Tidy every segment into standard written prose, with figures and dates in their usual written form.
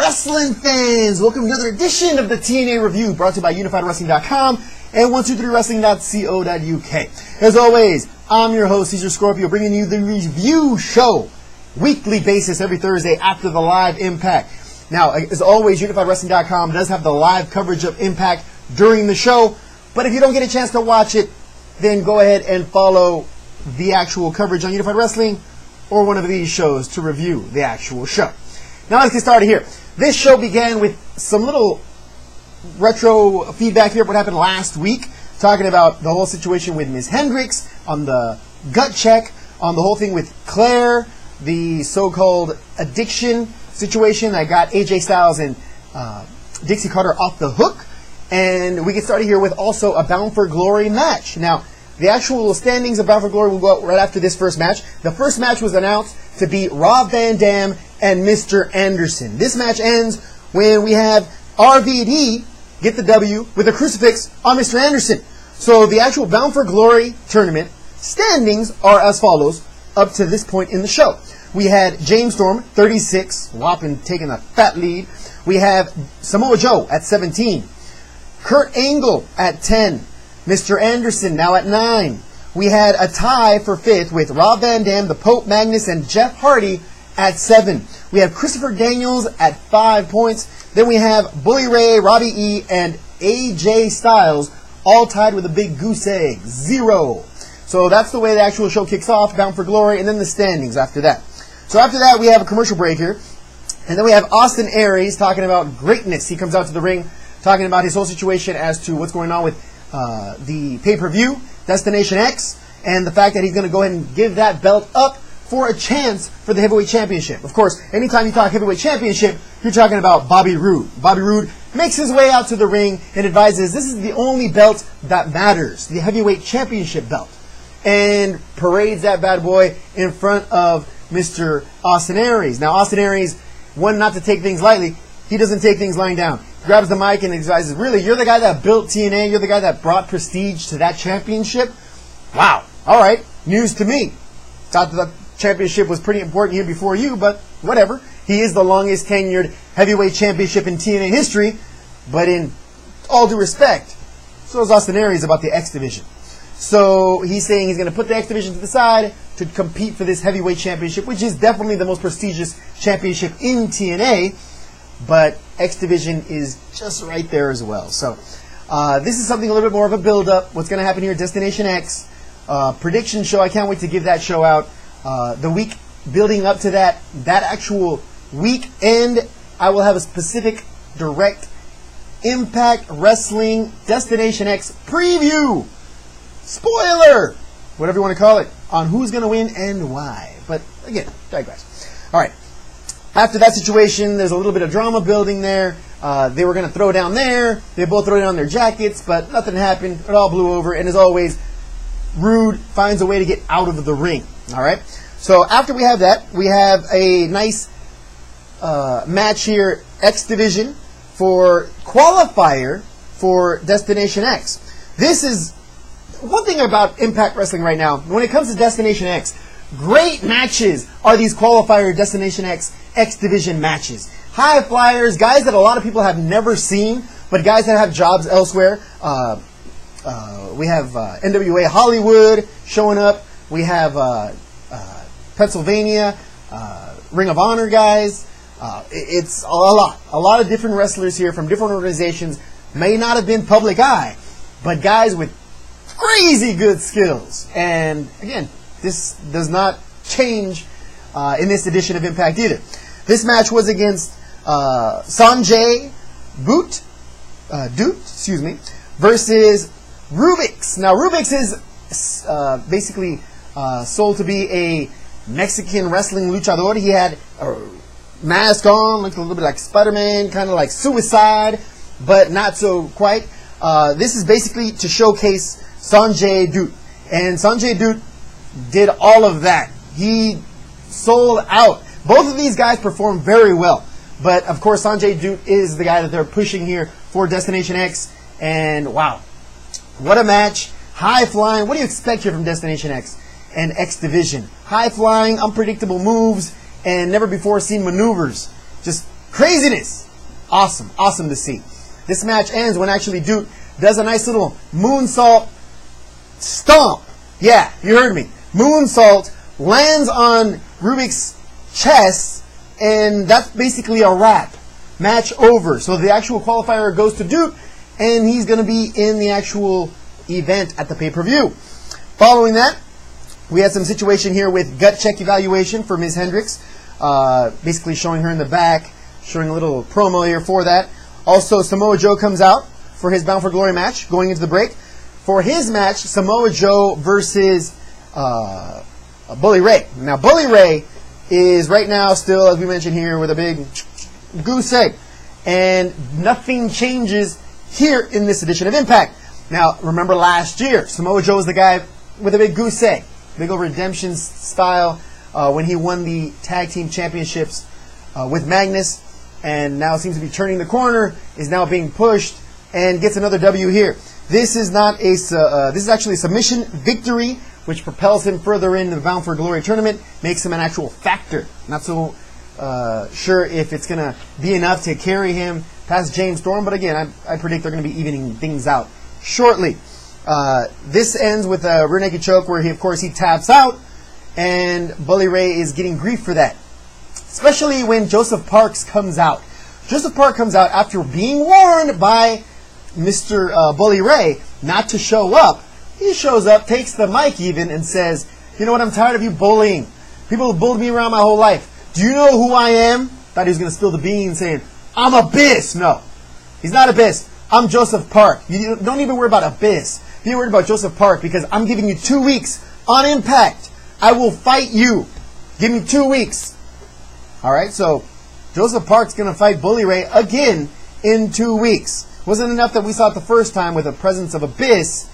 wrestling fans? Welcome to another edition of the TNA Review, brought to you by UnifiedWrestling.com and 123wrestling.co.uk. As always, I'm your host, Cesar Scorpio, bringing you the review show, weekly basis every Thursday after the live Impact. Now, as always, UnifiedWrestling.com does have the live coverage of Impact during the show, but if you don't get a chance to watch it, then go ahead and follow the actual coverage on Unified Wrestling or one of these shows to review the actual show. Now let's get started here. This show began with some little retro feedback here, what happened last week, talking about the whole situation with Ms. Hendrix, on the gut check, on the whole thing with Claire, the so-called addiction situation that got AJ Styles and Dixie Carter off the hook. And we get started here with also a Bound for Glory match. Now, the actual standings of Bound for Glory will go out right after this first match. The first match was announced to be Rob Van Dam and Mr. Anderson. This match ends when we have RVD get the W with a crucifix on Mr. Anderson. So the actual Bound for Glory tournament standings are as follows up to this point in the show. We had James Storm, 36, whopping, taking a fat lead. We have Samoa Joe at 17. Kurt Angle at 10. Mr. Anderson now at 9. We had a tie for 5th with Rob Van Dam, the Pope Magnus, and Jeff Hardy at 7. We have Christopher Daniels at 5 points. Then we have Bully Ray, Robbie E, and AJ Styles all tied with a big goose egg, 0. So that's the way the actual show kicks off, Bound for Glory, and then the standings after that. So after that, we have a commercial break here. And then we have Austin Aries talking about greatness. He comes out to the ring talking about his whole situation as to what's going on with the pay-per-view, Destination X, and the fact that he's going to go ahead and give that belt up for a chance for the Heavyweight Championship. Of course, anytime you talk Heavyweight Championship, you're talking about Bobby Roode. Bobby Roode makes his way out to the ring and advises this is the only belt that matters, the Heavyweight Championship belt, and parades that bad boy in front of Mr. Austin Aries. Now, Austin Aries, one, not to take things lightly, he doesn't take things lying down. Grabs the mic and advises, really, you're the guy that built TNA, you're the guy that brought prestige to that championship? Wow. All right. News to me. Thought that championship was pretty important here before you, but whatever. He is the longest tenured heavyweight championship in TNA history, but in all due respect, so is Austin Aries about the X Division. So he's saying he's going to put the X Division to the side to compete for this heavyweight championship, which is definitely the most prestigious championship in TNA, but X Division is just right there as well. So this is something a little bit more of a build-up. What's going to happen here at Destination X. Prediction show. I can't wait to give that show out. The week building up to that actual weekend, I will have a specific direct Impact Wrestling Destination X preview. Spoiler! Whatever you want to call it. On who's going to win and why. But again, digress. All right. After that situation, there's a little bit of drama building there. They were going to throw down there. They both throw down their jackets, but nothing happened. It all blew over. And as always, Roode finds a way to get out of the ring. All right. So after we have that, we have a nice match here, X Division, for qualifier for Destination X. This is one thing about Impact Wrestling right now. When it comes to Destination X, great matches are these qualifier Destination X Division matches. High flyers, guys that a lot of people have never seen, but guys that have jobs elsewhere. We have NWA Hollywood showing up. We have Pennsylvania, Ring of Honor guys. It's a lot of different wrestlers here from different organizations. May not have been public eye, but guys with crazy good skills. And again, this does not change in this edition of Impact either. This match was against Sanjay Dutt, versus Rubix. Now, Rubix is basically sold to be a Mexican wrestling luchador. He had a mask on, looked a little bit like Spider-Man, kind of like Suicide, but not so quite. This is basically to showcase Sanjay Dutt. And Sanjay Dutt did all of that. He sold out. Both of these guys performed very well. But, of course, Sanjay Dutt is the guy that they're pushing here for Destination X. And, wow. What a match. High flying. What do you expect here from Destination X and X Division? High flying, unpredictable moves, and never before seen maneuvers. Just Craziness. Awesome. Awesome to see. This match ends when actually Duke does a nice little moonsault stomp. Yeah, you heard me. Moonsault, lands on Rubik's chest, and that's basically a wrap. Match over. So the actual qualifier goes to Duke, and he's going to be in the actual event at the pay-per-view. Following that, we had some situation here with gut check evaluation for Ms. Hendrix. Basically showing her in the back, showing a little promo here for that. Also, Samoa Joe comes out for his Bound for Glory match, going into the break. For his match, Samoa Joe versus Bully Ray. Now, Bully Ray is right now still, as we mentioned here, with a big goose egg. And nothing changes here in this edition of Impact. Now, remember last year, Samoa Joe was the guy with a big goose egg. Big old redemption style when he won the tag team championships with Magnus. And now seems to be turning the corner, is now being pushed, and gets another W here. This is not a this is actually a submission victory, which propels him further into the Bound for Glory tournament, makes him an actual factor. Not so sure if it's going to be enough to carry him past James Storm, but again, I predict they're going to be evening things out shortly. This ends with a rear naked choke where of course he taps out, and Bully Ray is getting grief for that. Especially when Joseph Parks comes out. Joseph Parks comes out after being warned by Mr. Bully Ray not to show up. He shows up, takes the mic even, and says, you know what, I'm tired of you bullying. People have bullied me around my whole life. Do you know who I am? Thought he was going to spill the beans saying, I'm Abyss. No, he's not Abyss. I'm Joseph Park. You don't even worry about Abyss. Be worried about Joseph Park because I'm giving you 2 weeks on Impact. I will fight you. Give me 2 weeks. Alright, so Joseph Park's going to fight Bully Ray again in 2 weeks. Wasn't enough that we saw it the first time with the presence of Abyss.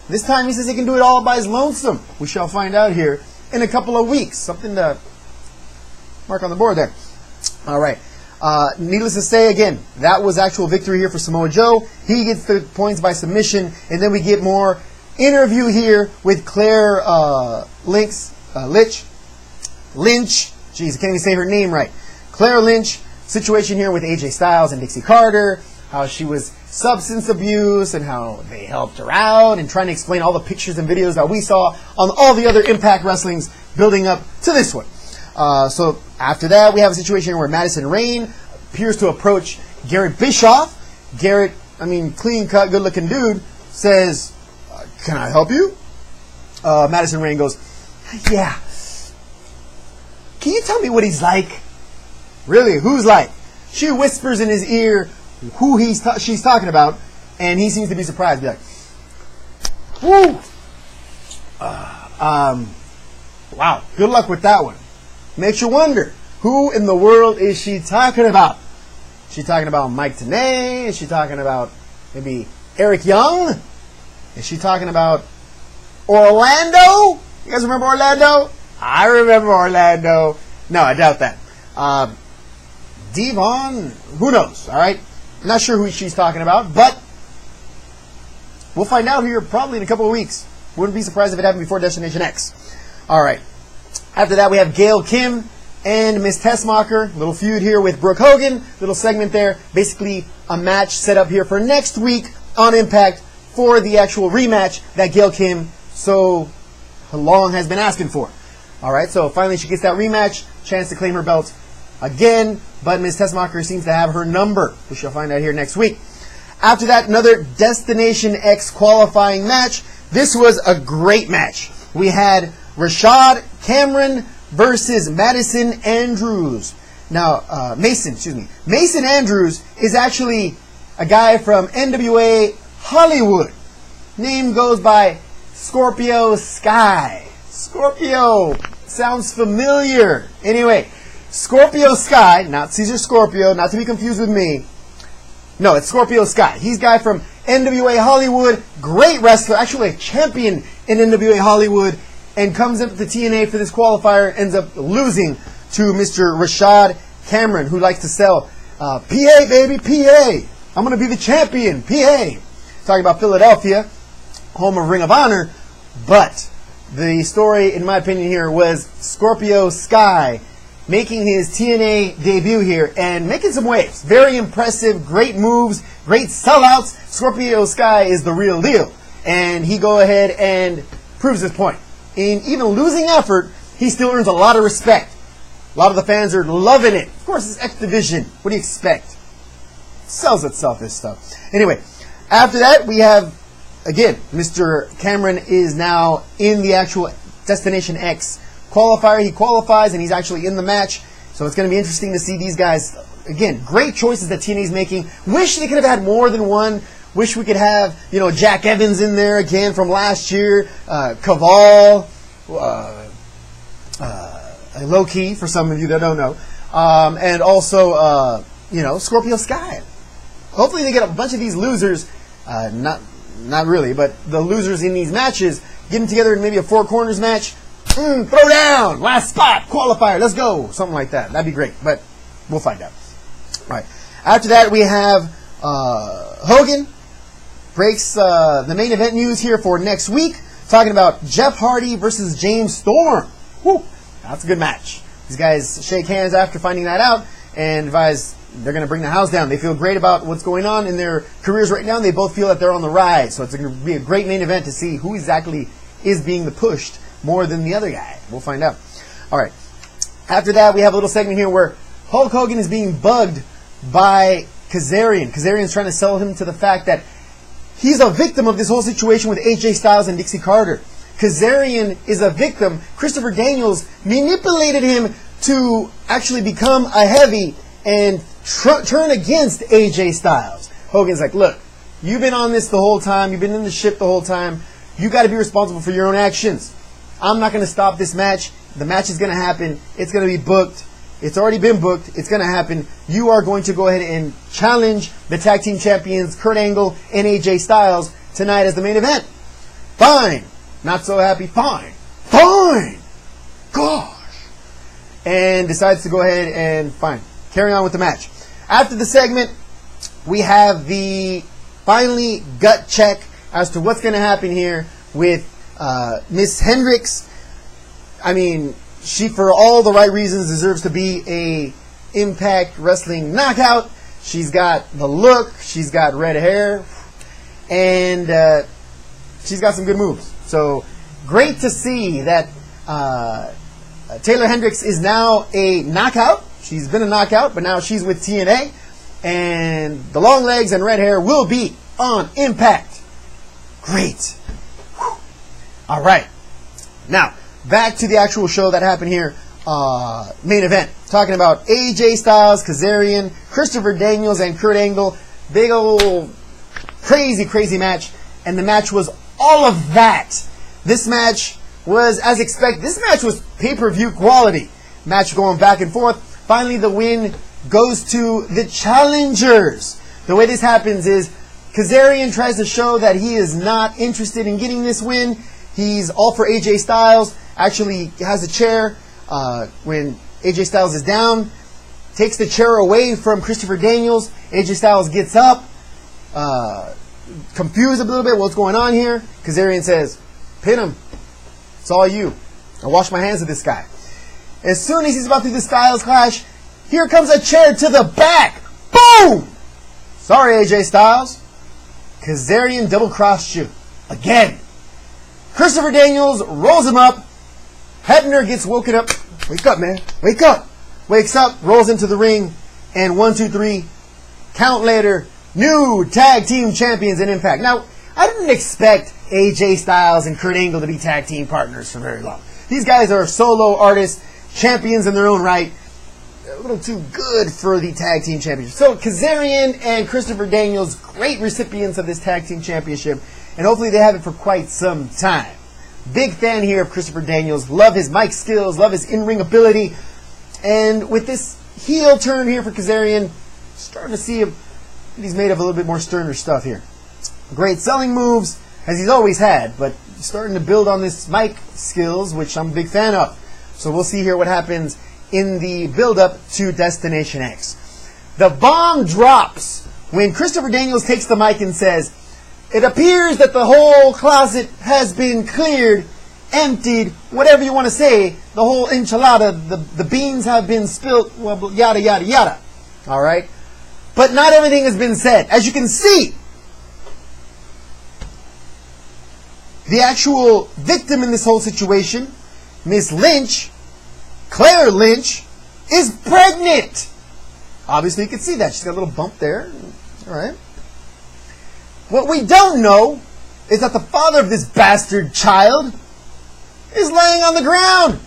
This time he says he can do it all by his lonesome. We shall find out here in a couple of weeks. Something to mark on the board there. Alright, needless to say, again, that was actual victory here for Samoa Joe. He gets the points by submission, and then we get more interview here with Claire Lynch. Jeez, I can't even say her name right. Claire Lynch, situation here with AJ Styles and Dixie Carter, how she was substance abuse and how they helped her out, and trying to explain all the pictures and videos that we saw on all the other Impact Wrestlings building up to this one. So after that, we have a situation where Madison Rayne appears to approach Garrett Bischoff. Garrett, clean-cut, good-looking dude, says, can I help you? Madison Rayne goes, yeah. Can you tell me what he's like? Really? Who's like? She whispers in his ear who she's talking about, and he seems to be surprised. Be like, whoo! Wow, good luck with that one. Makes you wonder, who in the world is she talking about? Is she talking about Mike Tenay? Is she talking about maybe Eric Young? Is she talking about Orlando? You guys remember Orlando? I remember Orlando. No, I doubt that. Devon? Who knows, alright? Not sure who she's talking about, but we'll find out here probably in a couple of weeks. Wouldn't be surprised if it happened before Destination X. Alright. After that, we have Gail Kim and Miss Tessmacher. Little feud here with Brooke Hogan. Little segment there. Basically, a match set up here for next week on Impact for the actual rematch that Gail Kim so long has been asking for. Alright, so finally she gets that rematch. Chance to claim her belt again. But Miss Tessmacher seems to have her number. We shall find out here next week. After that, another Destination X qualifying match. This was a great match. We had Rashad Cameron versus Madison Andrews. Now, Mason Andrews is actually a guy from NWA Hollywood. Name goes by Scorpio Sky. Scorpio sounds familiar. Anyway, Scorpio Sky, not Caesar Scorpio, not to be confused with me. No, it's Scorpio Sky. He's a guy from NWA Hollywood, great wrestler, actually a champion in NWA Hollywood, and comes up to TNA for this qualifier, ends up losing to Mr. Rashad Cameron, who likes to sell PA, baby, PA. I'm going to be the champion, PA. Talking about Philadelphia, home of Ring of Honor, but the story, in my opinion here, was Scorpio Sky making his TNA debut here and making some waves. Very impressive, great moves, great sellouts. Scorpio Sky is the real deal. And he go ahead and proves his point. In even losing effort, he still earns a lot of respect. A lot of the fans are loving it. Of course, it's X Division. What do you expect? It sells itself, this stuff. Anyway, after that, we have, again, Mr. Cameron is now in the actual Destination X qualifier. He qualifies, and he's actually in the match. So it's going to be interesting to see these guys. Again, great choices that TNA's making. Wish they could have had more than one. Wish we could have, Jack Evans in there again from last year. Caval. Low key for some of you that don't know, and also Scorpio Sky. Hopefully they get a bunch of these losers, not really, but the losers in these matches, get them together in maybe a four corners match. Throw down, last spot, qualifier, let's go, something like that. That'd be great, but we'll find out. All right. After that, we have Hogan breaks the main event news here for next week, talking about Jeff Hardy versus James Storm. Whew. That's a good match. These guys shake hands after finding that out and advise they're going to bring the house down. They feel great about what's going on in their careers right now, and they both feel that they're on the rise. So it's going to be a great main event to see who exactly is being pushed more than the other guy. We'll find out. All right. After that, we have a little segment here where Hulk Hogan is being bugged by Kazarian. Kazarian's trying to sell him to the fact that he's a victim of this whole situation with AJ Styles and Dixie Carter. Kazarian is a victim. Christopher Daniels manipulated him to actually become a heavy and turn against AJ Styles. Hogan's like, look, you've been on this the whole time. You've been in the ship the whole time. You got to be responsible for your own actions. I'm not going to stop this match. The match is going to happen. It's going to be booked. It's already been booked. It's going to happen. You are going to go ahead and challenge the tag team champions, Kurt Angle and AJ Styles, tonight as the main event. Fine. Not so happy. Fine. Fine. Gosh. And decides to go ahead and fine. Carry on with the match. After the segment, we have the finally gut check as to what's going to happen here with Miss Hendrix. I mean, she, for all the right reasons, deserves to be a Impact Wrestling knockout. She's got the look. She's got red hair. And she's got some good moves. So, great to see that Taeler Hendrix is now a knockout. She's been a knockout, but now she's with TNA. And the long legs and red hair will be on Impact. Great. Whew. All right. Now, back to the actual show that happened here. Main event. Talking about AJ Styles, Kazarian, Christopher Daniels, and Kurt Angle. Big old crazy, crazy match. And the match was all of that. This match was as expected. This match was pay-per-view quality. Match going back and forth. Finally, the win goes to the challengers. The way this happens is Kazarian tries to show that he is not interested in getting this win. He's all for AJ Styles. Actually has a chair when AJ Styles is down. Takes the chair away from Christopher Daniels. AJ Styles gets up. Confused a little bit what's going on here. Kazarian says, pin him. It's all you. I wash my hands of this guy. As soon as he's about to do the Styles Clash, here comes a chair to the back. Boom! Sorry, AJ Styles. Kazarian double-crossed you. Again. Christopher Daniels rolls him up. Hebner gets woken up. Wake up, man. Wake up. Wakes up, rolls into the ring, and 1, 2, 3, count later, new tag team champions in Impact. Now, I didn't expect AJ Styles and Kurt Angle to be tag team partners for very long. These guys are solo artists, champions in their own right. A little too good for the tag team championship. So Kazarian and Christopher Daniels, great recipients of this tag team championship, and hopefully they have it for quite some time. Big fan here of Christopher Daniels. Love his mic skills, love his in-ring ability. And with this heel turn here for Kazarian, starting to see if he's made of a little bit more sterner stuff here. Great selling moves, as he's always had, but starting to build on this mic skills, which I'm a big fan of. So we'll see here what happens in the build-up to Destination X. The bomb drops when Christopher Daniels takes the mic and says, it appears that the whole closet has been cleared emptied, whatever you want to say, the whole enchilada, the beans have been spilt, well, yada, yada, yada. All right? But not everything has been said. As you can see, the actual victim in this whole situation, Miss Lynch, Claire Lynch, is pregnant. Obviously, you can see that. She's got a little bump there. All right. What we don't know is that the father of this bastard child is laying on the ground.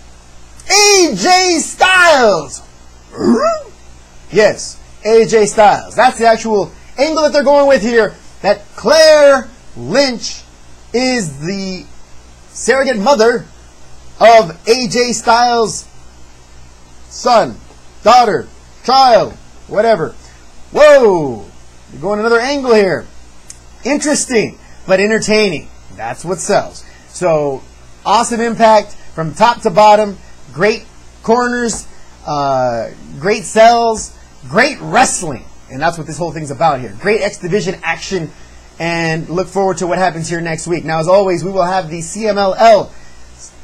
AJ Styles. Yes, AJ Styles. That's the actual angle that they're going with here. That Claire Lynch is the surrogate mother of AJ Styles' son, daughter, child, whatever. Whoa! You're going another angle here. Interesting, but entertaining. That's what sells. So, awesome impact from top to bottom. Great corners, great sells, great wrestling. And that's what this whole thing's about here. Great X Division action, and look forward to what happens here next week. Now, as always, we will have the CMLL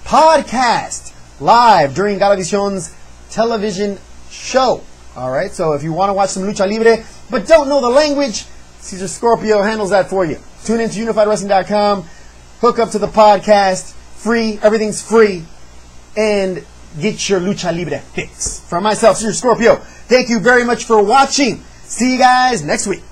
podcast live during Galavision's television show. All right, so if you want to watch some Lucha Libre, but don't know the language, Cesar Scorpio handles that for you. Tune in to UnifiedWrestling.com, hook up to the podcast, free, everything's free, and get your Lucha Libre fix. From myself, Cesar Scorpio, thank you very much for watching. See you guys next week.